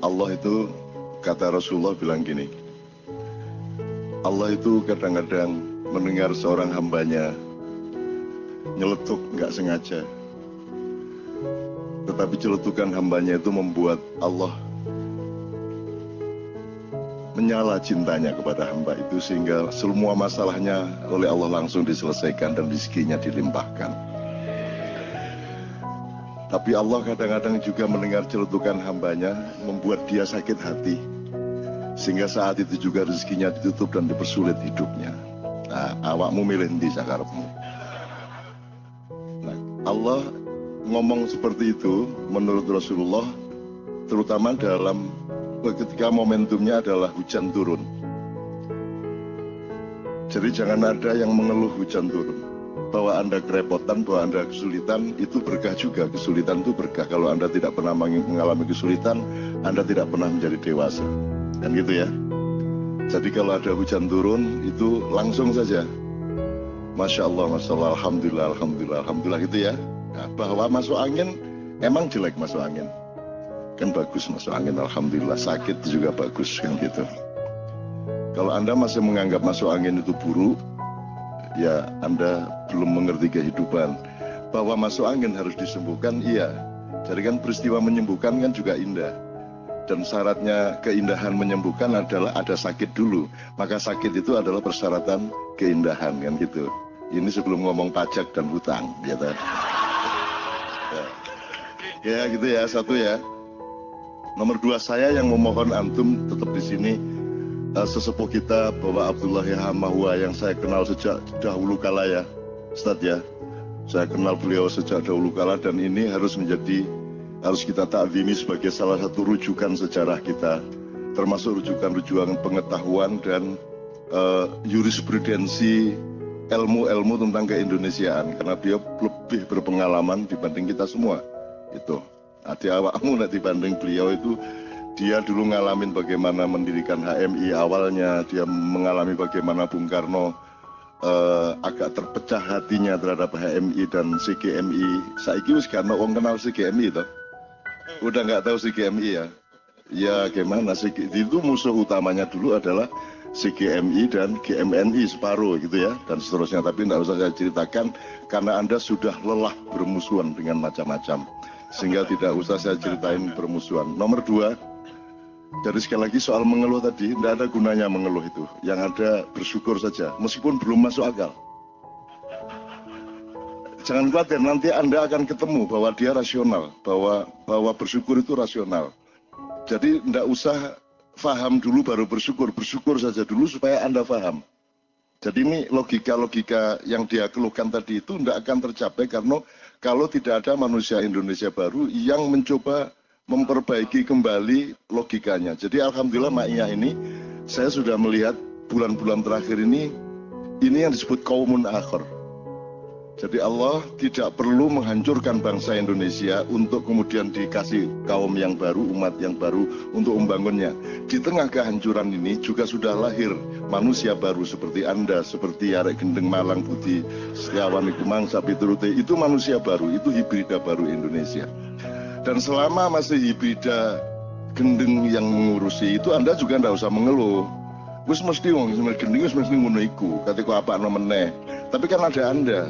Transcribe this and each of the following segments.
Allah itu, kata Rasulullah bilang gini, Allah itu kadang-kadang mendengar seorang hambanya nyeletuk nggak sengaja, tetapi celetukan hambanya itu membuat Allah menyala cintanya kepada hamba itu, sehingga semua masalahnya oleh Allah langsung diselesaikan dan rezekinya dilimpahkan. Tapi Allah kadang-kadang juga mendengar celetukan hambanya membuat dia sakit hati, sehingga saat itu juga rezekinya ditutup dan dipersulit hidupnya. Nah, awakmu milih ndi sakarepmu. Nah, Allah ngomong seperti itu menurut Rasulullah, terutama dalam ketika momentumnya adalah hujan turun. Jadi jangan ada yang mengeluh hujan turun, bahwa Anda kerepotan, bahwa Anda kesulitan, itu berkah juga. Kesulitan itu berkah. Kalau Anda tidak pernah mengalami kesulitan, Anda tidak pernah menjadi dewasa. Kan gitu ya. Jadi kalau ada hujan turun, itu langsung saja Masya Allah, Masya Allah, Alhamdulillah, Alhamdulillah, Alhamdulillah gitu ya. Nah, bahwa masuk angin, emang jelek masuk angin, kan bagus masuk angin, Alhamdulillah. Sakit juga bagus, kan gitu. Kalau Anda masih menganggap masuk angin itu buruk, ya Anda belum mengerti kehidupan. Bahwa masuk angin harus disembuhkan, iya. Jadi kan peristiwa menyembuhkan kan juga indah. Dan syaratnya keindahan menyembuhkan adalah ada sakit dulu. Maka sakit itu adalah persyaratan keindahan, kan gitu. Ini sebelum ngomong pajak dan hutang, gitu. Ya gitu ya, satu ya. Nomor dua, saya yang memohon antum tetap di sini. Sesepuh kita Bapak Abdullah Yahamahwa yang saya kenal sejak dahulu kala ya, Ustadz ya. Saya kenal beliau sejak dahulu kala, dan ini harus kita takzimi sebagai salah satu rujukan sejarah kita, termasuk rujukan-rujukan pengetahuan dan jurisprudensi ilmu-ilmu tentang keindonesiaan, karena dia lebih berpengalaman dibanding kita semua. Itu hati awakmu nanti dibanding beliau itu. Dia dulu ngalamin bagaimana mendirikan HMI awalnya, dia mengalami bagaimana Bung Karno agak terpecah hatinya terhadap HMI dan CGMI. Saiki wis gak ono wong kenal CGMI toh. Udah nggak tahu CGMI ya. Ya gimana, itu musuh utamanya dulu adalah CGMI dan GMNI separuh gitu ya, dan seterusnya. Tapi nggak usah saya ceritakan karena Anda sudah lelah bermusuhan dengan macam-macam, sehingga tidak usah saya ceritain bermusuhan. Nomor dua, jadi sekali lagi soal mengeluh tadi, tidak ada gunanya mengeluh itu. Yang ada bersyukur saja, meskipun belum masuk akal. Jangan khawatir, nanti Anda akan ketemu bahwa dia rasional, bahwa bersyukur itu rasional. Jadi tidak usah faham dulu baru bersyukur saja dulu supaya Anda faham. Jadi ini logika-logika yang dia keluhkan tadi itu tidak akan tercapai karena kalau tidak ada manusia Indonesia baru yang mencoba memperbaiki kembali logikanya. Jadi alhamdulillah Ma'iyah ini, saya sudah melihat bulan-bulan terakhir ini yang disebut qaumun akhir. Jadi Allah tidak perlu menghancurkan bangsa Indonesia untuk kemudian dikasih kaum yang baru, umat yang baru untuk membangunnya. Di tengah kehancuran ini juga sudah lahir manusia baru seperti Anda, seperti Arek Gendeng Malang Budi Setiawan Iku Mangsa Piturute. Itu manusia baru, itu hibrida baru Indonesia. Dan selama masih hibrida gendeng yang mengurusi itu, Anda juga tidak usah mengeluh. Wis mesti wong gendeng wis mesti ngono iku, katika apa meneh. Tapi kan ada Anda,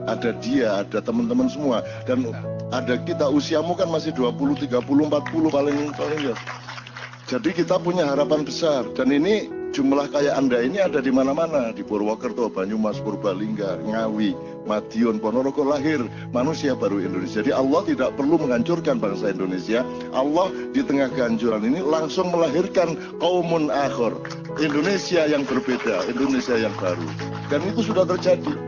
ada dia, ada teman-teman semua, dan ada kita. Usiamu kan masih 20, 30, 40 paling ya. Jadi kita punya harapan besar, dan ini jumlah kayak Anda ini ada di mana-mana, di Purwokerto, Banyumas, Purbalingga, Ngawi, Madiun, Ponorogo, lahir manusia baru Indonesia. Jadi Allah tidak perlu menghancurkan bangsa Indonesia. Allah di tengah kehancuran ini langsung melahirkan qaumun akhir, Indonesia yang berbeda, Indonesia yang baru. Dan itu sudah terjadi.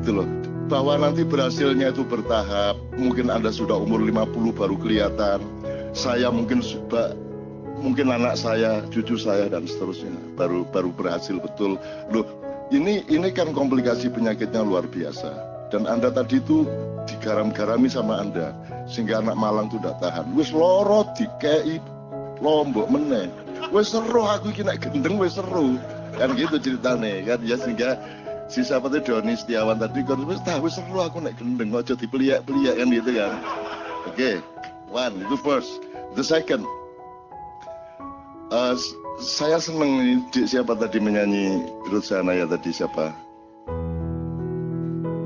Itu loh, bahwa nanti berhasilnya itu bertahap. Mungkin Anda sudah umur 50 baru kelihatan. Saya mungkin anak saya, cucu saya dan seterusnya baru berhasil betul. Loh, ini kan komplikasi penyakitnya luar biasa. Dan Anda tadi itu digaram-garami sama Anda sehingga anak Malang itu tidak tahan. Wis loro dikei lombok meneh. Wis seru aku iki nek gendeng wis seru. Kan gitu ceritane kan ya, sehingga si siapa tuh Doni Setiawan tadi kan wis seru aku nek gendeng, aja dipeliak-peliak kan gitu kan. Oke, one itu first. The second, Eh, saya seneng ini, siapa tadi menyanyi Rutsana ya tadi siapa?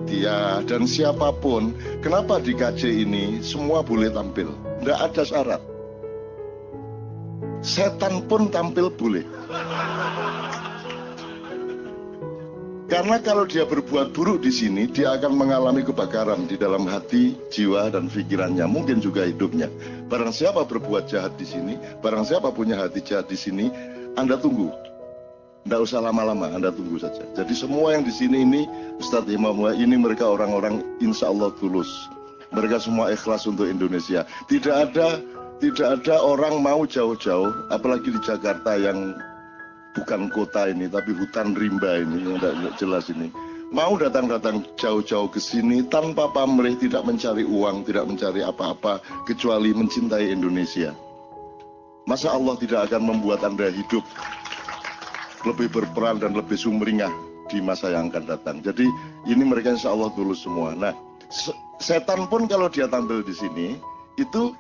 Dia dan siapapun, kenapa di KJ ini semua boleh tampil? Nggak ada syarat. Setan pun tampil boleh. Karena kalau dia berbuat buruk di sini, dia akan mengalami kebakaran di dalam hati, jiwa, dan pikirannya, mungkin juga hidupnya. Barang siapa berbuat jahat di sini, barang siapa punya hati jahat di sini, Anda tunggu. Tidak usah lama-lama, Anda tunggu saja. Jadi semua yang di sini ini, Ustadz Imam, ini mereka orang-orang insya Allah tulus. Mereka semua ikhlas untuk Indonesia. Tidak ada orang mau jauh-jauh, apalagi di Jakarta yang bukan kota ini, tapi hutan rimba ini, yang tidak jelas ini. Mau datang-datang jauh-jauh ke sini tanpa pamrih, tidak mencari uang, tidak mencari apa-apa, kecuali mencintai Indonesia. Masa Allah tidak akan membuat Anda hidup lebih berperan dan lebih sumringah di masa yang akan datang. Jadi ini mereka insya Allah tulus semua. Nah, setan pun kalau dia tampil di sini, itu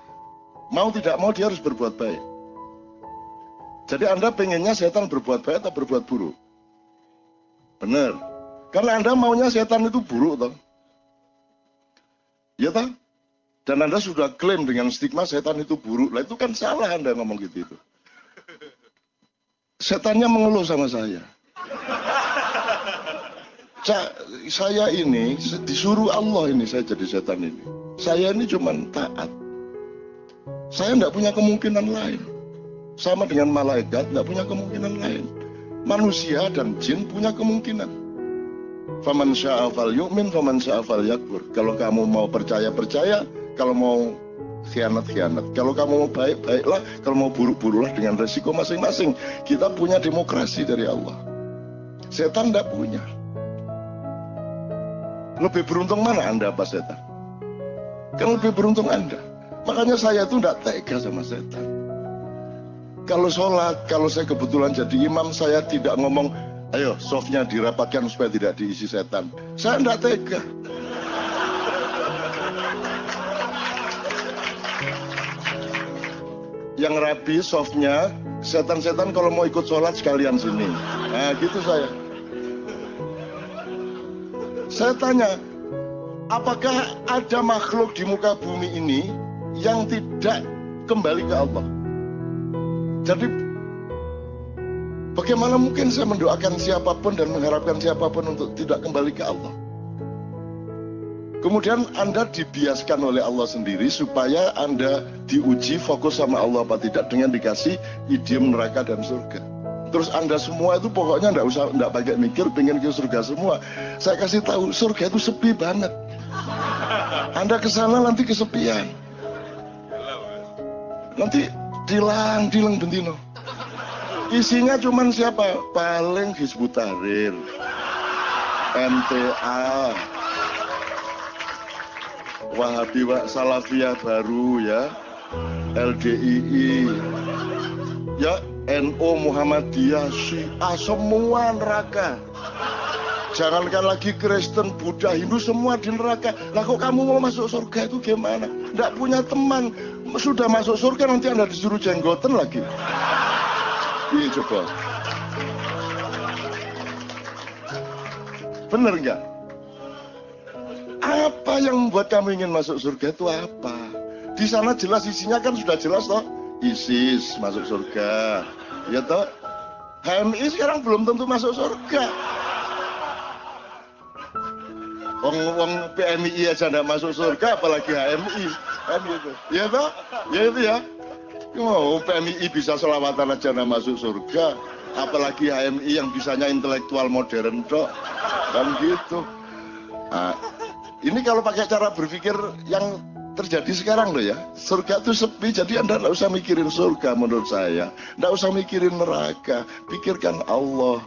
mau tidak mau dia harus berbuat baik. Jadi Anda pengennya setan berbuat baik atau berbuat buruk? Benar. Karena Anda maunya setan itu buruk, toh. Ya, toh? Dan Anda sudah klaim dengan stigma setan itu buruk. Lah itu kan salah Anda ngomong gitu itu. Setannya mengeluh sama saya. Saya ini disuruh Allah ini saya jadi setan ini. Saya ini cuma taat. Saya tidak punya kemungkinan lain. Sama dengan malaikat, tidak punya kemungkinan lain. Manusia dan jin punya kemungkinan. Faman sya'a fal yu'min, faman sya'a fal yakfur. Kalau kamu mau percaya, percaya. Kalau mau khianat, khianat. Kalau kamu mau baik, baiklah. Kalau mau buruk, buruklah dengan resiko masing-masing. Kita punya demokrasi dari Allah. Setan tidak punya. Lebih beruntung mana Anda apa setan? Kan lebih beruntung Anda. Makanya saya itu tidak tega sama setan. Kalau sholat, kalau saya kebetulan jadi imam, saya tidak ngomong, ayo softnya dirapatkan supaya tidak diisi setan. Saya tidak tega. Yang rapi softnya, setan-setan kalau mau ikut sholat sekalian sini. Nah gitu saya. Saya tanya, apakah ada makhluk di muka bumi ini yang tidak kembali ke Allah? Jadi bagaimana mungkin saya mendoakan siapapun dan mengharapkan siapapun untuk tidak kembali ke Allah? Kemudian Anda dibiaskan oleh Allah sendiri supaya Anda diuji fokus sama Allah apa tidak dengan dikasih idiom neraka dan surga. Terus Anda semua itu pokoknya enggak pakai mikir, pengen ke surga semua. Saya kasih tahu surga itu sepi banget. Anda ke sana nanti kesepian. Nanti dilang bentino. Isinya cuman siapa? Paling Hizbut Tahrir, MTA, Wahabi Salafiyah baru ya, LDII, ya NU Muhammadiyah, Syiah, semua neraka. Jangankan lagi Kristen, Buddha, Hindu semua di neraka. Lah kok kamu mau masuk surga itu gimana? Nggak punya teman. Sudah masuk surga nanti Anda disuruh jenggoten lagi. Iya coba. Bener nggak? Apa yang membuat kamu ingin masuk surga itu apa? Di sana jelas isinya kan sudah jelas toh. ISIS masuk surga. Ya toh? HMI sekarang belum tentu masuk surga. Wong PMI aja nggak masuk surga, apalagi HMI kan gitu. Ya toh? Ya itu ya. Oh, PMI bisa selawatan aja nggak masuk surga, apalagi HMI yang bisanya intelektual modern toh, kan gitu. Nah, ini kalau pakai cara berpikir yang terjadi sekarang loh ya, surga itu sepi, jadi Anda nggak usah mikirin surga menurut saya, nggak usah mikirin neraka, pikirkan Allah.